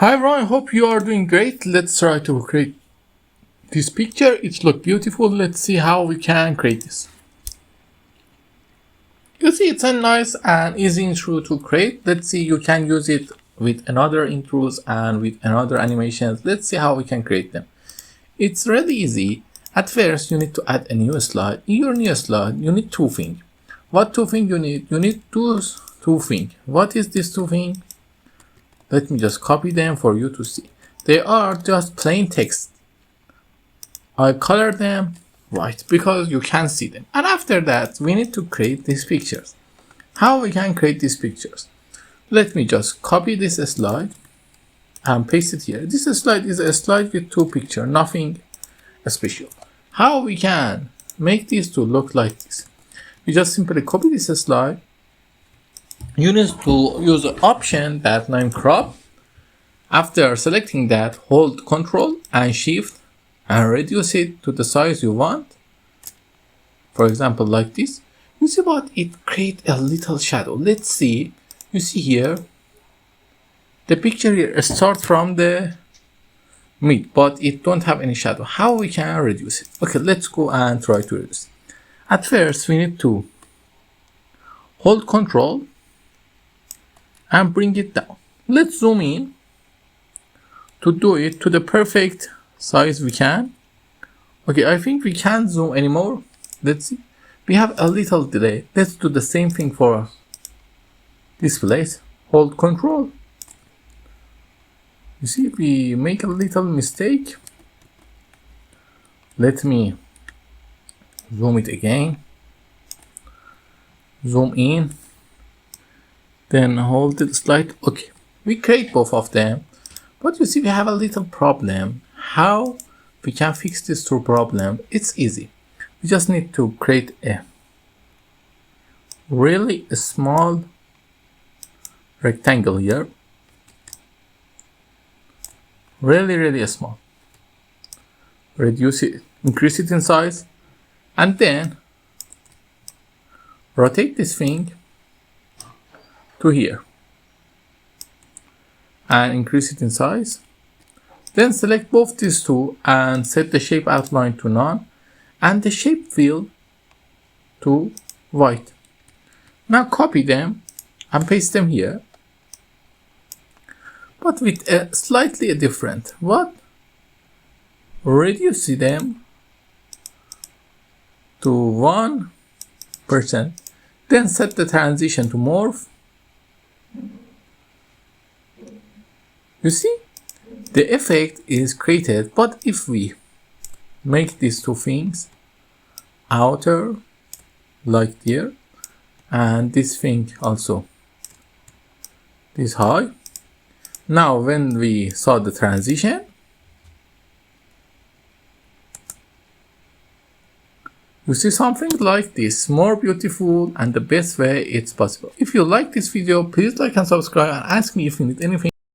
Hi everyone, I hope you are doing great. Let's try to create this picture. It looks beautiful. Let's see how we can create this. You see, it's a nice and easy intro to create. Let's see, you can use it with another intros and with another animations. Let's see how we can create them. It's really easy. At first, you need to add a new slide. In your new slide, you need two things. What two things you need? You need two things. What is this two things? Let me just copy them for you to see. They are just plain text. I color them white because you can see them. And after that, we need to create these pictures. How we can create these pictures? Let me just copy this slide and paste it here. This slide is a slide with two pictures, nothing special. How we can make this to look like this? We just simply copy this slide. You need to use an option that name crop. After selecting that, hold Ctrl and Shift and reduce it to the size you want. For example, like this. You see what? It creates a little shadow. Let's see. You see here, the picture here starts from the mid, but it don't have any shadow. How we can reduce it? Okay, let's go and try to reduce it. At first, we need to hold Ctrl and bring it down. Let's zoom in to do it to the perfect size we can. Okay, I think we can't zoom anymore. Let's see. We have a little delay. Let's do the same thing for this place. Hold Ctrl. You see, we make a little mistake. Let me zoom it again. Zoom in. Then hold the slide. Okay, we create both of them, but you see we have a little problem. How we can fix this problem? It's easy. We just need to create a really small rectangle here. Really small. Reduce it, increase it in size, and then rotate this thing to here and increase it in size. Then select both these two and set the shape outline to none and the shape fill to white. Now copy them and paste them here, but with a slightly different. What? Reduce them to 1%. Then set the transition to morph. You see, the effect is created, but if we make these two things outer like here, and this thing also this high, now when we saw the transition, you see something like this, more beautiful and the best way it's possible. If you like this video, please like and subscribe and ask me if you need anything.